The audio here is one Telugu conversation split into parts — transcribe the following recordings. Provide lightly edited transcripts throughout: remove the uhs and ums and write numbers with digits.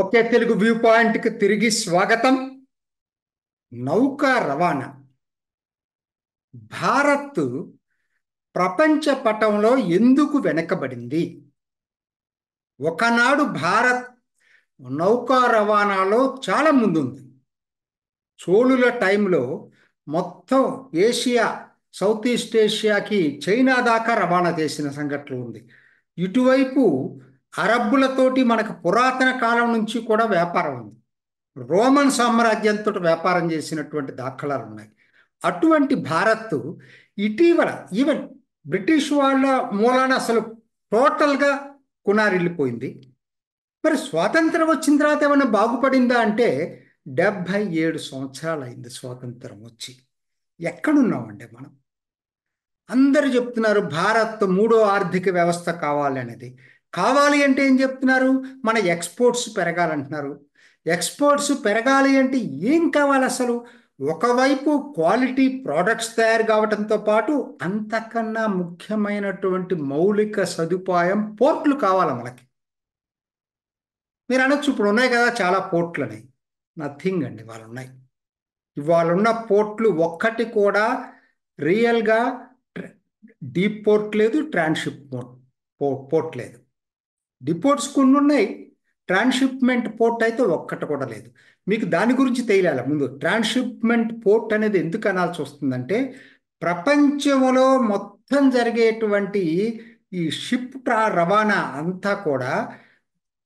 ఒకే తెలుగు వ్యూ పాయింట్కి తిరిగి స్వాగతం. నౌకా రవాణా భారత్ ప్రపంచ పటంలో ఎందుకు వెనకబడింది? ఒకనాడు భారత్ నౌకా రవాణాలో చాలా ముందుంది. చోళుల టైంలో మొత్తం ఏషియా, సౌత్ ఈస్ట్ ఏషియాకి చైనా దాకా రవాణా చేసిన సంఘటనలు ఉంది. ఇటువైపు అరబ్బులతోటి మనకు పురాతన కాలం నుంచి కూడా వ్యాపారం ఉంది. రోమన్ సామ్రాజ్యంతో వ్యాపారం చేసినటువంటి దాఖలాలు ఉన్నాయి. అటువంటి భారత్ ఇటీవల ఈవెన్ బ్రిటిష్ వాళ్ళ మూలాన అసలు టోటల్గా కునారిల్లిపోయింది. మరి స్వాతంత్రం వచ్చిన తర్వాత ఏమైనా బాగుపడిందా అంటే 77 సంవత్సరాలు అయింది స్వాతంత్రం వచ్చి. ఎక్కడున్నామండి మనం? అందరు చెప్తున్నారు భారత్ మూడో ఆర్థిక వ్యవస్థ కావాలి అనేది. కావాలి అంటే ఏం చెప్తున్నారు? మన ఎక్స్పోర్ట్స్ పెరగాలంటున్నారు. ఎక్స్పోర్ట్స్ పెరగాలి అంటే ఏం కావాలి అసలు? ఒకవైపు క్వాలిటీ ప్రోడక్ట్స్ తయారు కావడంతో పాటు అంతకన్నా ముఖ్యమైనటువంటి మౌలిక సదుపాయం పోర్ట్లు కావాలి మనకి. మీరు అనొచ్చు, ఇప్పుడు ఉన్నాయి కదా చాలా పోర్ట్లు అని. నథింగ్ అండి, వాళ్ళు ఉన్నాయి. ఇవాళ ఉన్న పోర్ట్లు ఒక్కటి కూడా రియల్గా డీప్ పోర్ట్ లేదు, పోర్ట్ లేదు. డిపోర్ట్స్ కొన్ని ఉన్నాయి, ట్రాన్స్షిప్మెంట్ పోర్ట్ అయితే ఒక్కటి కూడా లేదు. మీకు దాని గురించి తెలియాలి ముందు. ట్రాన్స్షిప్మెంట్ పోర్ట్ అనేది ఎందుకు అనాల్సి వస్తుందంటే, ప్రపంచంలో మొత్తం జరిగేటువంటి ఈ రవాణా అంతా కూడా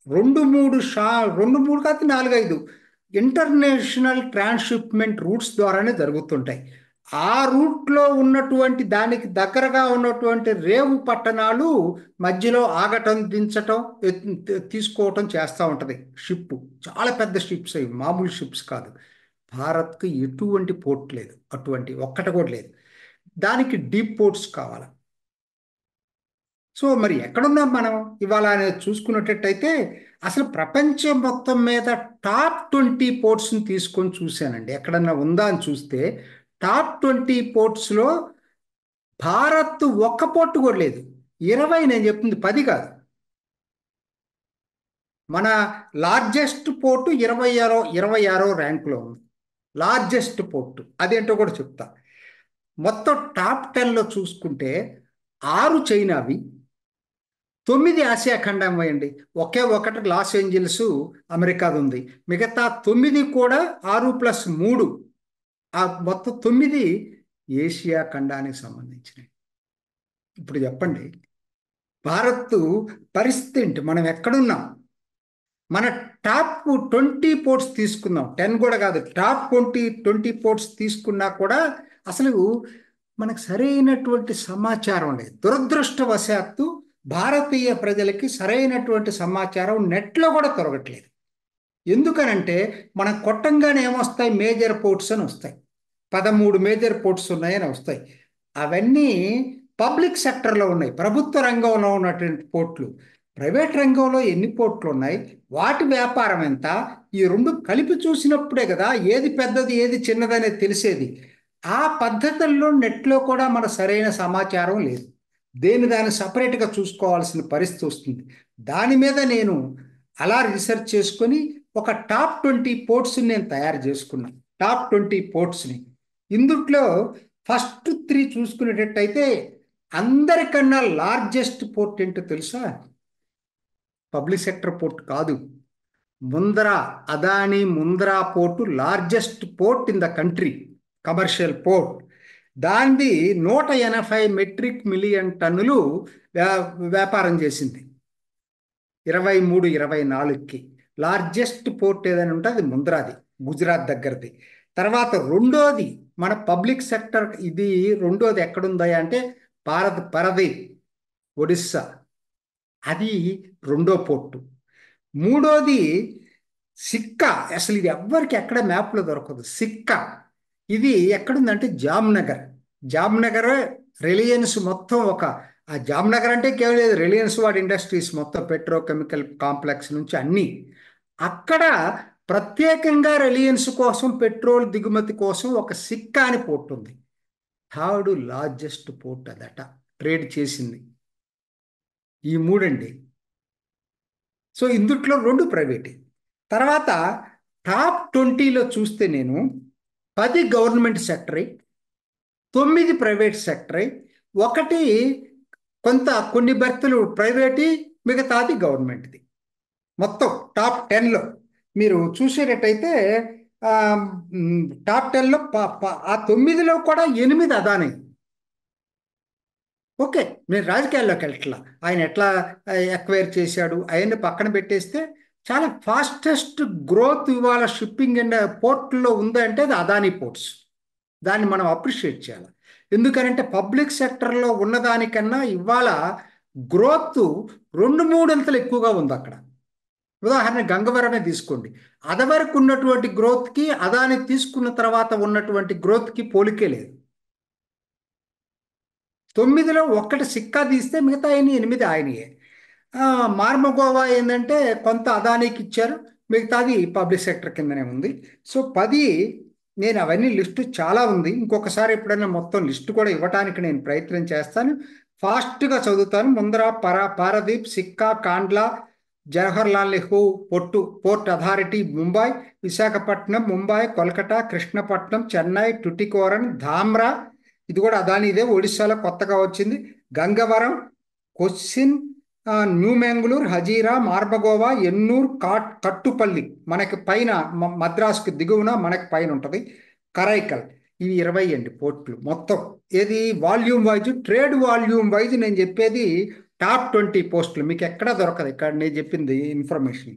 రెండు మూడు కాదు, 4-5 ఇంటర్నేషనల్ ట్రాన్స్షిప్మెంట్ రూట్స్ ద్వారానే జరుగుతుంటాయి. ఆ రూట్లో ఉన్నటువంటి దానికి దగ్గరగా ఉన్నటువంటి రేవు పట్టణాలు మధ్యలో ఆగటం, దించటం, తీసుకోవటం చేస్తూ ఉంటుంది షిప్. చాలా పెద్ద షిప్స్ అవి, మామూలు షిప్స్ కాదు. భారత్కి ఎటువంటి పోర్ట్ లేదు, అటువంటి ఒక్కటి కూడా లేదు. దానికి డీప్ పోర్ట్స్ కావాలి. సో మరి ఎక్కడున్నాం మనం ఇవాళ అనేది చూసుకున్నట్టయితే, అసలు ప్రపంచం మొత్తం మీద టాప్ 20 పోర్ట్స్ని తీసుకొని చూశానండి. ఎక్కడన్నా ఉందా అని చూస్తే టాప్ 20 పోర్ట్స్లో భారత్ ఒక్క పోర్టు కూడా లేదు. 20, నేను చెప్తుంది 10 కాదు. మన లార్జెస్ట్ పోర్టు 26వ ర్యాంకులో ఉంది. లార్జెస్ట్ పోర్టు అదేంటో కూడా చెప్తా. మొత్తం టాప్ 10లో చూసుకుంటే 6 చైనావి, 9 ఆసియా ఖండం వేయండి. ఒకే ఒకటి లాస్ ఏంజల్స్ అమెరికాది ఉంది. మిగతా 9 కూడా 6+3, ఆ మొత్తం 9 ఏషియా ఖండానికి సంబంధించినవి. ఇప్పుడు చెప్పండి, భారత్ పరిస్థితి ఏంటి? మనం ఎక్కడున్నాం? మన టాప్ 20 పోర్ట్స్ తీసుకుందాం, 10 కూడా కాదు, టాప్ 20 పోర్ట్స్ తీసుకున్నా కూడా అసలు మనకు సరైనటువంటి సమాచారం లేదు. దురదృష్టవశాత్తు భారతీయ ప్రజలకి సరైనటువంటి సమాచారం నెట్లో కూడా దొరకట్లేదు. ఎందుకనంటే మనం కొట్టంగానే ఏమొస్తాయి? మేజర్ పోర్ట్స్ అని వస్తాయి. 13 మేజర్ పోర్ట్స్ ఉన్నాయని వస్తాయి. అవన్నీ పబ్లిక్ సెక్టర్లో ఉన్నాయి, ప్రభుత్వ రంగంలో ఉన్నటువంటి పోర్ట్లు. ప్రైవేట్ రంగంలో ఎన్ని పోర్ట్లు ఉన్నాయి, వాటి వ్యాపారం ఎంత, ఈ రెండు కలిపి చూసినప్పుడే కదా ఏది పెద్దది ఏది చిన్నదనేది తెలిసేది. ఆ పద్ధతుల్లో నెట్లో కూడా మన సరైన సమాచారం లేదు. దాన్ని సపరేట్గా చూసుకోవాల్సిన పరిస్థితి వస్తుంది. దాని మీద నేను అలా రీసెర్చ్ చేసుకొని ఒక టాప్ 20 పోర్ట్స్ని నేను తయారు చేసుకున్నాను. టాప్ 20 పోర్ట్స్ని. ఇందుట్లో ఫస్ట్ 3 చూసుకునేటట్టయితే, అందరికన్నా లార్జెస్ట్ పోర్ట్ ఏంటో తెలుసా? పబ్లిక్ సెక్టర్ పోర్ట్ కాదు, Mundra, Adani Mundra port largest port in the country, commercial port. దానిది 180 మెట్రిక్ మిలియన్ టన్నులు వ్యాపారం చేసింది 23-24కి. లార్జెస్ట్ పోర్ట్ ఏదైనా ఉంటే అది ముంద్రాది, గుజరాత్ దగ్గరది. తర్వాత రెండోది మన పబ్లిక్ సెక్టర్, ఇది రెండోది ఎక్కడుందా అంటే పారదీప్, ఒడిస్సా, అది రెండో పోర్టు. మూడోది సిక్కా. అసలు ఇది ఎవ్వరికి ఎక్కడ మ్యాప్లో దొరకదు. సిక్కా ఇది ఎక్కడుందంటే జామ్నగర్. జామ్నగర్ రిలయన్స్ మొత్తం ఆ జామ్నగర్ అంటే కేవలం రిలయన్స్ వాడి ఇండస్ట్రీస్ మొత్తం పెట్రోకెమికల్ కాంప్లెక్స్ నుంచి అన్నీ అక్కడ ప్రత్యేకంగా రిలయన్స్ కోసం పెట్రోల్ దిగుమతి కోసం ఒక సిక్కా అని పోర్ట్ ఉంది. థర్డ్ లార్జెస్ట్ పోర్ట్ అదట, ట్రేడ్ చేసింది. ఈ మూడండి. సో ఇందుట్లో 2 ప్రైవేట్. తర్వాత టాప్ 20లో చూస్తే నేను 10 గవర్నమెంట్ సెక్టరీ, 9 ప్రైవేట్ సెక్టరీ, ఒకటి కొన్ని బెర్తులు ప్రైవేటీ, మిగతాది గవర్నమెంట్ది. మొత్తం టాప్ 10లో మీరు చూసేటట్టయితే ఆ, టాప్ 10లో ఆ 9లో కూడా 8 అదాని. ఓకే, నేను రాజకీయాల్లోకి వెళ్ళట్లా, ఆయన ఎట్లా ఎక్వైర్ చేశాడు అవన్నీ పక్కన పెట్టేస్తే, చాలా ఫాస్టెస్ట్ గ్రోత్ ఇవాళ షిప్పింగ్ అండ్ పోర్ట్లో ఉందంటే అది అదానీ పోర్ట్స్. దాన్ని మనం అప్రిషియేట్ చేయాలి. ఎందుకనంటే పబ్లిక్ సెక్టర్లో ఉన్నదానికన్నా ఇవాళ గ్రోత్ 2-3 అంతలు ఎక్కువగా ఉంది అక్కడ. ఉదాహరణ గంగవరమే తీసుకోండి. అదవరకు ఉన్నటువంటి గ్రోత్కి అదాని తీసుకున్న తర్వాత ఉన్నటువంటి గ్రోత్కి పోలికే లేదు. 9లో ఒక్కటి సిక్కా తీస్తే మిగతా 8 ఆయనయే. మార్మగోవా ఏంటంటే కొంత అదానికి ఇచ్చారు, మిగతాది పబ్లిక్ సెక్టర్ కిందనే ఉంది. సో 10, నేను అవన్నీ లిస్టు చాలా ఉంది, ఇంకొకసారి ఎప్పుడైనా మొత్తం లిస్టు కూడా ఇవ్వటానికి నేను ప్రయత్నం చేస్తాను. ఫాస్ట్గా చదువుతాను. ముందర పారదీప్, సిక్కా, కాండ్లా, జవహర్లాల్ నెహ్రూ పోర్ట్ అథారిటీ ముంబై, విశాఖపట్నం, ముంబై, కోల్కతా, కృష్ణపట్నం, చెన్నై, టుటికోరన్, ధామ్రా, ఇది కూడా అదానిదే, ఒడిశాలో కొత్తగా వచ్చింది. గంగవరం, కొచ్చిన్, న్యూ మ్యాంగ్లూర్, హజీరా, మార్బగోవా, ఎన్నూర్, కట్టుపల్లి మనకి పైన, మద్రాసుకి దిగువన మనకి పైన ఉంటుంది, కరైకల్. ఇవి 20 అండి పోర్ట్లు మొత్తం. ఏది volume wise, trade volume wise నేను చెప్పేది టాప్ 20 పోస్టులు. మీకు ఎక్కడా దొరకదు ఇక్కడ నేను చెప్పింది ఇన్ఫర్మేషన్.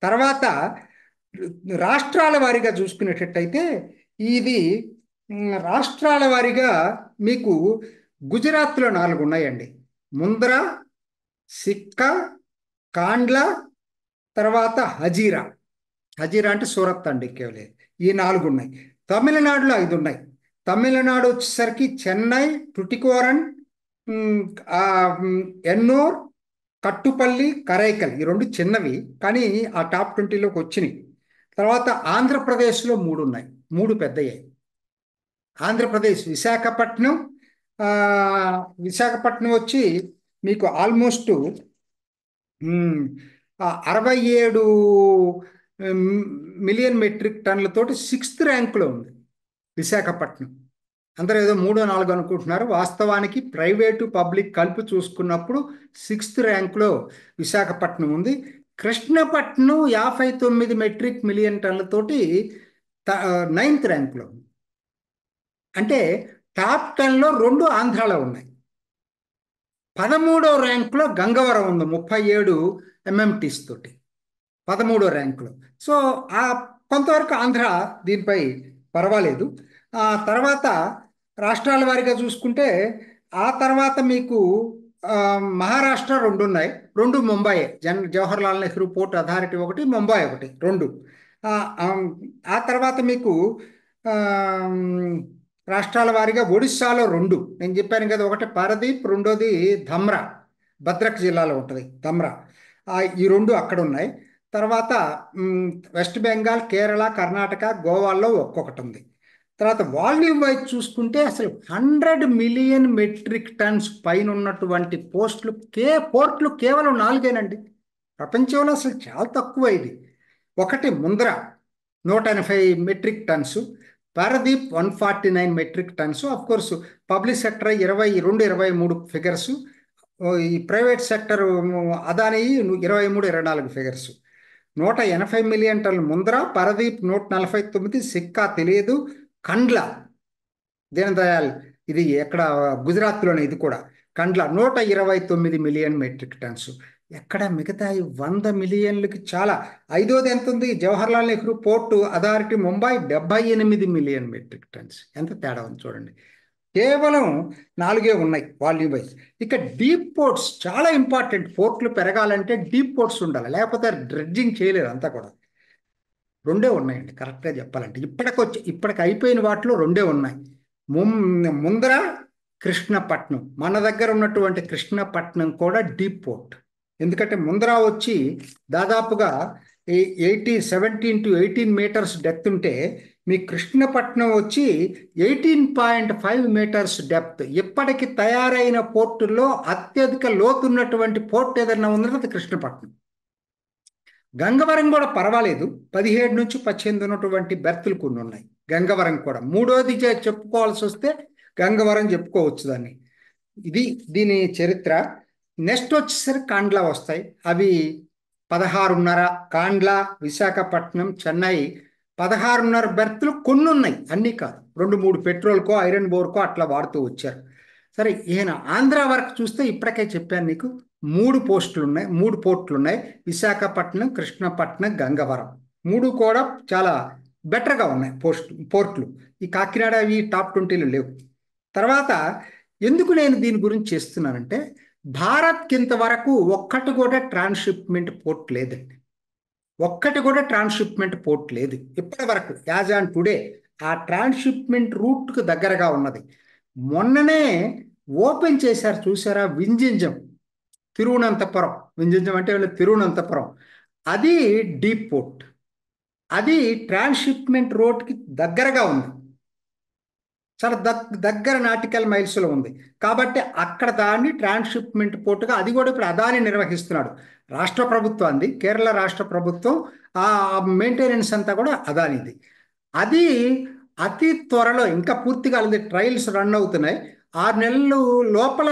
తర్వాత రాష్ట్రాల వారీగా చూసుకునేటట్టయితే ఇది రాష్ట్రాల వారీగా మీకు గుజరాత్లో 4 ఉన్నాయండి. ముంద్రా, సిక్కా, కాండ్లా, తర్వాత హజీరా. హజీరా అంటే సూరత్ అండి కేవలం. ఈ 4 ఉన్నాయి. తమిళనాడులో 5 ఉన్నాయి. తమిళనాడు వచ్చేసరికి చెన్నై, టుటికోరన్, ఉమ్, ఆ, ఎన్నూర్, కట్టుపల్లి, కరైకల్. ఈ 2 చిన్నవి కానీ ఆ టాప్ 20లోకి వచ్చినాయి. తర్వాత ఆంధ్రప్రదేశ్లో 3 ఉన్నాయి, 3 పెద్దయ్యాయి. ఆంధ్రప్రదేశ్ విశాఖపట్నం, ఆ, విశాఖపట్నం వచ్చి మీకు ఆల్మోస్ట్ 67 మిలియన్ మెట్రిక్ టన్నులతోటి 6th ర్యాంకులో ఉంది విశాఖపట్నం. అందరూ ఏదో 3-4 అనుకుంటున్నారు, వాస్తవానికి ప్రైవేటు పబ్లిక్ కలిపి చూసుకున్నప్పుడు 6th ర్యాంకులో విశాఖపట్నం ఉంది. కృష్ణపట్నం 59 మెట్రిక్ మిలియన్ టన్నులతోటి 9th ర్యాంకులో ఉంది. అంటే టాప్ 10లో 2 ఆంధ్రాలో ఉన్నాయి. 13వ ర్యాంకులో గంగవరం ఉంది 37 MMTs తోటి, 13వ ర్యాంకులో. సో ఆ కొంతవరకు ఆంధ్ర దీనిపై పర్వాలేదు. ఆ తర్వాత రాష్ట్రాల వారీగా చూసుకుంటే ఆ తర్వాత మీకు మహారాష్ట్ర 2 ఉన్నాయి, 2 ముంబై, జవహర్లాల్ నెహ్రూ పోర్ట్ అథారిటీ ఒకటి, ముంబై ఒకటి, 2. ఆ ఆ ఆ తర్వాత మీకు ఆ, రాష్ట్రాల వారీగా ఒడిస్సాలో 2 నేను చెప్పాను కదా, ఒకటి పారదీప్, రెండోది ధమ్రా, భద్రక్ జిల్లాలో ఉంటుంది ధమ్రా. ఈ 2 అక్కడ ఉన్నాయి. తర్వాత వెస్ట్ బెంగాల్, కేరళ, కర్ణాటక, గోవాల్లో ఒక్కొక్కటి ఉంది. తర్వాత వాల్యూమ్ వైజ్ చూసుకుంటే అసలు 100 మిలియన్ మెట్రిక్ టన్స్ పైన ఉన్నటువంటి పోర్ట్లు కేవలం 4 ప్రపంచంలో. అసలు చాలా తక్కువ ఇది. ఒకటి Mundra 180 metric tons, Paradip 149 metric tons. Of course public sector 22-23 figures, ఈ private sector Adani 23-24 figures. 180 million టన్నులు ముంద్రా, పారదీప్ 149, సిక్కా తెలియదు, కండ్లా దీన్ దయాల్ ఇది ఎక్కడ గుజరాత్లోనే, ఇది కూడా కండ్లా 129 మిలియన్ మెట్రిక్ టన్స్. ఎక్కడ మిగతా 100 మిలియన్లకి చాలా. 5వది ఎంత ఉంది, Jawaharlal Nehru port authority Mumbai 78 million metric tons. ఎంత తేడా ఉంది చూడండి. కేవలం 4 ఉన్నాయి వాల్యూమ్ వైజ్. ఇక డీప్ పోర్ట్స్ చాలా ఇంపార్టెంట్. పోర్ట్లు పెరగాలంటే డీప్ పోర్ట్స్ ఉండాలి, లేకపోతే డ్రెడ్జింగ్ చేయలేరు. అంతా కూడా 2 ఉన్నాయండి కరెక్ట్గా చెప్పాలంటే. ఇప్పటికి అయిపోయిన వాటిలో 2 ఉన్నాయి. ముందర కృష్ణపట్నం, మన దగ్గర ఉన్నటువంటి కృష్ణపట్నం కూడా డీప్ పోర్ట్. ఎందుకంటే ముందర వచ్చి దాదాపుగా 17-18 మీటర్స్ డెప్త్ ఉంటే, మీ కృష్ణపట్నం వచ్చి 18.5 మీటర్స్ డెప్త్. ఇప్పటికి తయారైన పోర్టుల్లో అత్యధిక లోతున్నటువంటి పోర్ట్ ఏదైనా ఉందంటే అది కృష్ణపట్నం. గంగవరం కూడా పర్వాలేదు, 17 నుంచి 18 ఉన్నటువంటి బెర్తులు కొన్ని ఉన్నాయి. గంగవరం కూడా మూడోది చెప్పుకోవాల్సి వస్తే గంగవరం చెప్పుకోవచ్చు దాన్ని. ఇది దీని చరిత్ర. నెక్స్ట్ వచ్చేసరికి కాండ్లా వస్తాయి. అవి 16.5. కాండ్లా, విశాఖపట్నం, చెన్నై 16.5 బెర్తులు కొన్ని ఉన్నాయి, అన్నీ కాదు. 2-3 పెట్రోల్కో ఐరన్ బోర్కో అట్లా వాడుతూ వచ్చారు. సరే, ఈయన ఆంధ్ర వరకు చూస్తే ఇప్పటికే చెప్పాను నీకు 3 పోర్టులు ఉన్నాయి. విశాఖపట్నం, కృష్ణపట్నం, గంగవరం 3 కూడా చాలా బెటర్గా ఉన్నాయి పోర్టులు. ఈ కాకినాడ అవి టాప్ 20లో లేవు. తర్వాత ఎందుకు నేను దీని గురించి చేస్తున్నానంటే, భారత్కి ఇంతవరకు ఒక్కటి కూడా ట్రాన్స్షిప్మెంట్ పోర్ట్ లేదండి. ఒక్కటి కూడా ట్రాన్స్షిప్మెంట్ పోర్ట్ లేదు ఇప్పటి వరకు, యాజ్ ఆన్ టుడే. ఆ ట్రాన్స్షిప్మెంట్ రూట్కు దగ్గరగా ఉన్నది మొన్ననే ఓపెన్ చేశారు, చూసారా? వింజంజం, తిరువనంతపురం. వింజంజం అంటే తిరువనంతపురం. అది డీప్ పోర్ట్. అది ట్రాన్స్షిప్మెంట్ రోడ్కి దగ్గరగా ఉంది, చాలా దగ్గర నాటికల్ మైల్స్లో ఉంది. కాబట్టి అక్కడ దాన్ని ట్రాన్స్షిప్మెంట్ పోర్టుగా, అది కూడా ఇప్పుడు అదాని నిర్వహిస్తున్నాడు. రాష్ట్ర ప్రభుత్వం, కేరళ రాష్ట్ర ప్రభుత్వం, ఆ మెయింటెనెన్స్ అంతా కూడా అదానిది. అది అతి త్వరలో, ఇంకా పూర్తిగా అది ట్రయల్స్ రన్ అవుతున్నాయి, 6 నెలలు లోపల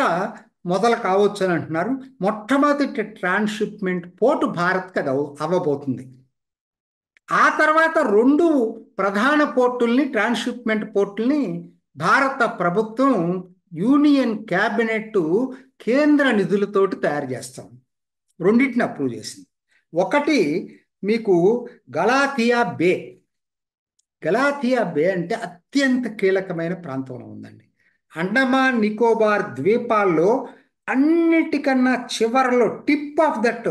మొదలు కావచ్చు అని అంటున్నారు. మొట్టమొదటి ట్రాన్స్షిప్మెంట్ పోర్టు భారత్కి అది అవ్వబోతుంది. ఆ తర్వాత 2 ప్రధాన పోర్టుల్ని, ట్రాన్స్షిప్మెంట్ పోర్టుల్ని భారత ప్రభుత్వం యూనియన్ క్యాబినెట్ కేంద్ర నిధులతోటి తయారు చేస్తాం. రెండింటిని అప్రూవ్ చేసింది. ఒకటి మీకు గలాథియా బే. గలాథియా బే అంటే అత్యంత కీలకమైన ప్రాంతంలో ఉందండి. అండమాన్ నికోబార్ ద్వీపాల్లో అన్నిటికన్నా చివరలో, టిప్ ఆఫ్ దట్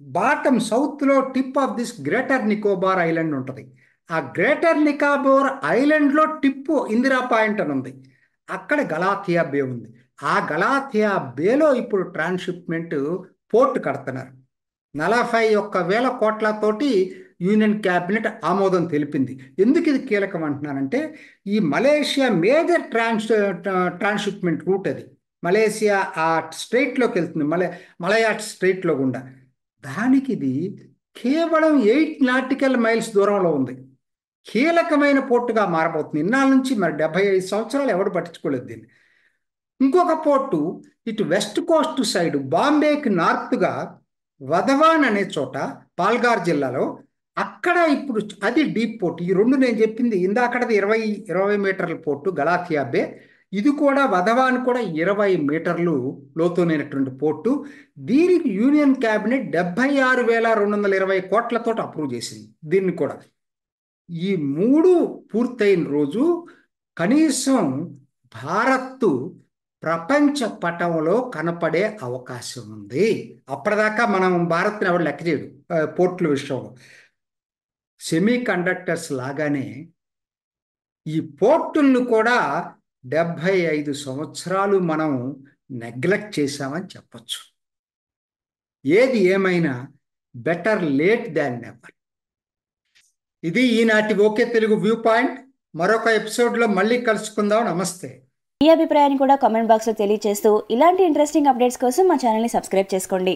బాటమ్ సౌత్లో tip of this Greater Nicobar island ఉంటుంది. ఆ గ్రేటర్ నికోబార్ ఐలాండ్లో టిప్పు ఇందిరా పాయింట్ అని ఉంది, అక్కడ గలాథియా బే ఉంది. ఆ గలాథియా బేలో ఇప్పుడు ట్రాన్స్షిప్మెంట్ పోర్ట్ కడుతున్నారు. 41,000 కోట్లతోటి యూనియన్ క్యాబినెట్ ఆమోదం తెలిపింది. ఎందుకు ఇది కీలకం అంటున్నానంటే, ఈ మలేషియా మేజర్ ట్రాన్స్షిప్మెంట్ రూట్ అది. మలేషియా ఆ స్ట్రైట్లోకి వెళ్తుంది, మలయా స్ట్రైట్లో గుండా. దానికి ఇది కేవలం 8 నాటికల్ మైల్స్ దూరంలో ఉంది. కీలకమైన పోర్టుగా మారబోతుంది. ఇన్నాళ్ళ నుంచి మరి 75 సంవత్సరాలు ఎవడు పట్టించుకోలేదు దీన్ని. ఇంకొక పోర్టు ఇటు వెస్ట్ కోస్ట్ సైడ్, బాంబేకి నార్త్గా వధవాన్ అనే చోట, పాల్గార్ జిల్లాలో, అక్కడ ఇప్పుడు అది డీప్ పోర్ట్. ఈ 2 నేను చెప్పింది, ఇందాకడది 20 మీటర్ల పోర్టు గలాథియా బే, ఇది కూడా వధవాన్ కూడా 20 మీటర్లు లోతునైనటువంటి పోర్టు. దీనికి యూనియన్ క్యాబినెట్ 76,220 కోట్లతో అప్రూవ్ చేసింది దీన్ని కూడా. ఈ 3 పూర్తయిన రోజు కనీసం భారత్ ప్రపంచ పటంలో కనపడే అవకాశం ఉంది. అప్పటిదాకా మనం భారత్ని ఎవరు లెక్క చేయడు పోర్టుల విషయంలో. సెమీ కండక్టర్స్ లాగానే ఈ పోర్టులను కూడా 75 సంవత్సరాలు మనం నెగ్లెక్ట్ చేశామని చెప్పచ్చు. ఏది ఏమైనా బెటర్ లేట్ దాన్ నెవర్. ఇది ఈనాటి ఓకే తెలుగు వ్యూ పాయింట్. మరొక ఎపిసోడ్లో మళ్ళీ కలుసుకుందాం. నమస్తే. మీ అభిప్రాయాన్ని కూడా కామెంట్ బాక్స్లో తెలియజేస్తూ ఇలాంటి ఇంట్రెస్టింగ్ అప్డేట్స్ కోసం మా ఛానల్ని సబ్స్క్రైబ్ చేసుకోండి.